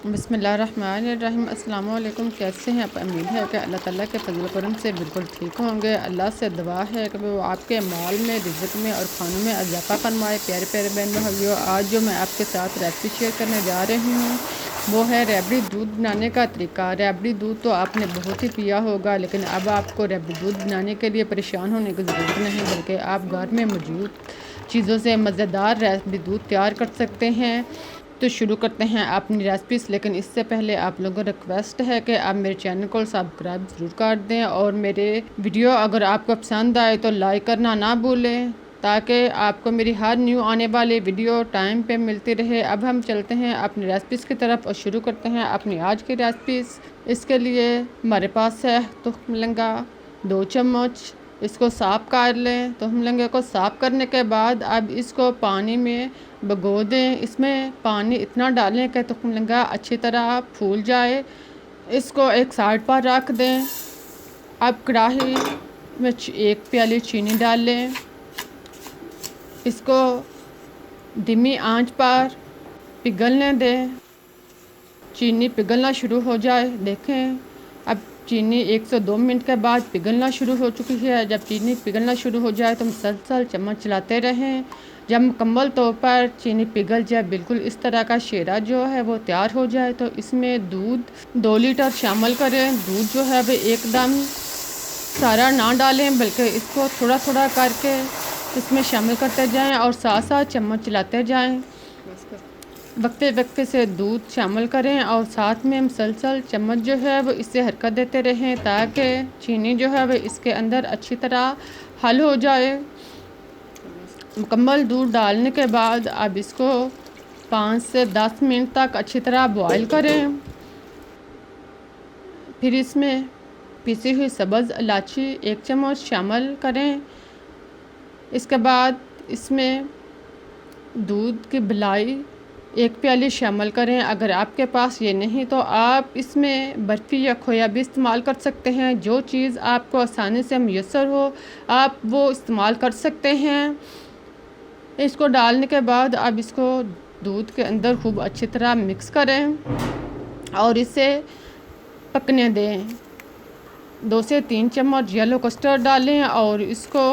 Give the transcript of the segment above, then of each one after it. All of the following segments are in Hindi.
बिस्मिल्लाहिर्रहमानिर्रहीम। अस्सलाम वालेकुम। कैसे हैं आप? उम्मीद है कि अल्लाह ताला के फजल करम से बिल्कुल ठीक होंगे। अल्लाह से दुआ है कि वो आपके माल में, रिज़्क़ में और खानों में इजाफ़ा फरमाए। प्यारे प्यारे बहन भाइयों, आज जो मैं आपके साथ रेसिपी शेयर करने जा रही हूँ वो है रबड़ी दूध बनाने का तरीका। रबड़ी दूध तो आपने बहुत ही पिया होगा, लेकिन अब आपको रबड़ी दूध बनाने के लिए परेशान होने की ज़रूरत नहीं, बल्कि आप घर में मौजूद चीज़ों से मज़ेदार रबड़ी दूध तैयार कर सकते हैं। तो शुरू करते हैं अपनी रेसिपीज़, लेकिन इससे पहले आप लोगों को रिक्वेस्ट है कि आप मेरे चैनल को सब्सक्राइब ज़रूर कर दें और मेरे वीडियो अगर आपको पसंद आए तो लाइक करना ना भूलें, ताकि आपको मेरी हर न्यू आने वाली वीडियो टाइम पे मिलती रहे। अब हम चलते हैं अपनी रेसिपीज़ की तरफ और शुरू करते हैं अपनी आज की रेसिपीज़। इसके लिए हमारे पास है तुख मिलंगा 2 चम्मच। इसको साफ़ कर लें। तो हम लहंगे को साफ़ करने के बाद अब इसको पानी में भिगो दें। इसमें पानी इतना डालें कि तुम लहंगा अच्छी तरह फूल जाए। इसको एक साइड पर रख दें। अब कढ़ाई में 1 प्याली चीनी डाल लें। इसको धीमी आंच पर पिघलने दें। चीनी पिघलना शुरू हो जाए, देखें अब चीनी 1 से 2 मिनट के बाद पिघलना शुरू हो चुकी है। जब चीनी पिघलना शुरू हो जाए तो मुसलसल चम्मच चलाते रहें। जब मुकम्मल तौर पर चीनी पिघल जाए, बिल्कुल इस तरह का शेरा जो है वो तैयार हो जाए, तो इसमें दूध 2 लीटर शामिल करें। दूध जो है वो एकदम सारा ना डालें, बल्कि इसको थोड़ा थोड़ा करके इसमें शामिल करते जाएं और साथ साथ चम्मच चलाते जाएं। वक्फे वक्फे से दूध शामिल करें और साथ में मुसलसल चम्मच जो है वो इससे हरकत देते रहें, ताकि चीनी जो है वो इसके अंदर अच्छी तरह हल हो जाए। मुकम्मल दूध डालने के बाद अब इसको 5 से 10 मिनट तक अच्छी तरह बॉईल करें। फिर इसमें पिसी हुई सब्ज़ इलायची 1 चम्मच शामिल करें। इसके बाद इसमें दूध की भलाई 1 प्याली शामिल करें। अगर आपके पास ये नहीं तो आप इसमें बर्फ़ी या खोया भी इस्तेमाल कर सकते हैं। जो चीज़ आपको आसानी से मुयस्सर हो आप वो इस्तेमाल कर सकते हैं। इसको डालने के बाद अब इसको दूध के अंदर खूब अच्छी तरह मिक्स करें और इसे पकने दें। 2 से 3 चम्मच येलो कस्टर्ड डालें और इसको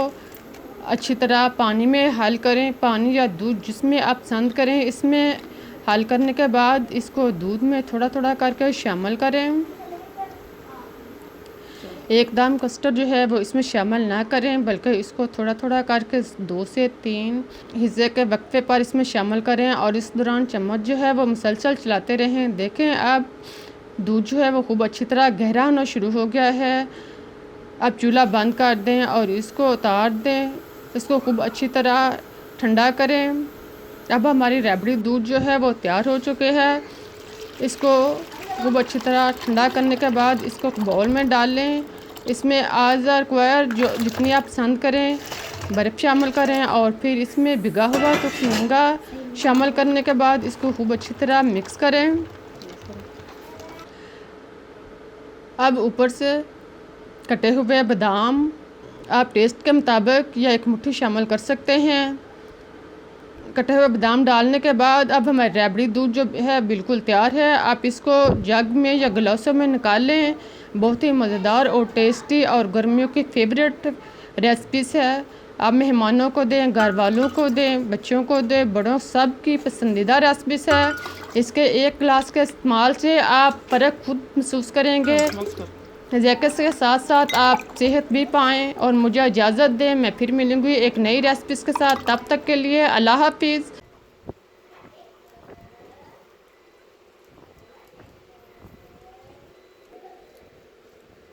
अच्छी तरह पानी में हल करें। पानी या दूध जिसमें आप पसंद करें, इसमें हल करने के बाद इसको दूध में थोड़ा थोड़ा करके शामिल करें। एकदम कस्टर्ड जो है वो इसमें शामिल ना करें, बल्कि इसको थोड़ा थोड़ा करके 2 से 3 हिस्से के वक्फे पर इसमें शामिल करें और इस दौरान चम्मच जो है वो मुसलसल चलाते रहें। देखें अब दूध जो है वो खूब अच्छी तरह गहरा होना शुरू हो गया है। अब चूल्हा बंद कर दें और इसको उतार दें। इसको खूब अच्छी तरह ठंडा करें। अब हमारी रबड़ी दूध जो है वो तैयार हो चुके हैं। इसको खूब अच्छी तरह ठंडा करने के बाद इसको बाउल में डाल लें। इसमें आज़ रिक्वायर जो जितनी आप पसंद करें बर्फ़ शामिल करें और फिर इसमें भिगा हुआ तो महंगा शामिल करने के बाद इसको खूब अच्छी तरह मिक्स करें। अब ऊपर से कटे हुए बादाम आप टेस्ट के मुताबिक या 1 मुट्ठी शामिल कर सकते हैं। कटे हुए बादाम डालने के बाद अब हमारी रबड़ी दूध जो है बिल्कुल तैयार है। आप इसको जग में या गिलासों में निकाल लें। बहुत ही मज़ेदार और टेस्टी और गर्मियों की फेवरेट रेसिपीज़ है। आप मेहमानों को दें, घर वालों को दें, बच्चों को दें, बड़ों सब की पसंदीदा रेसिपीज़ है। इसके 1 गिलास के इस्तेमाल से आप फ़र्क खुद महसूस करेंगे। ज़ायके के साथ साथ आप सेहत भी पाएँ और मुझे इजाज़त दें। मैं फिर मिलूँगी एक नई रेसिपीज़ के साथ। तब तक के लिए अल्लाह हाफ़िज़।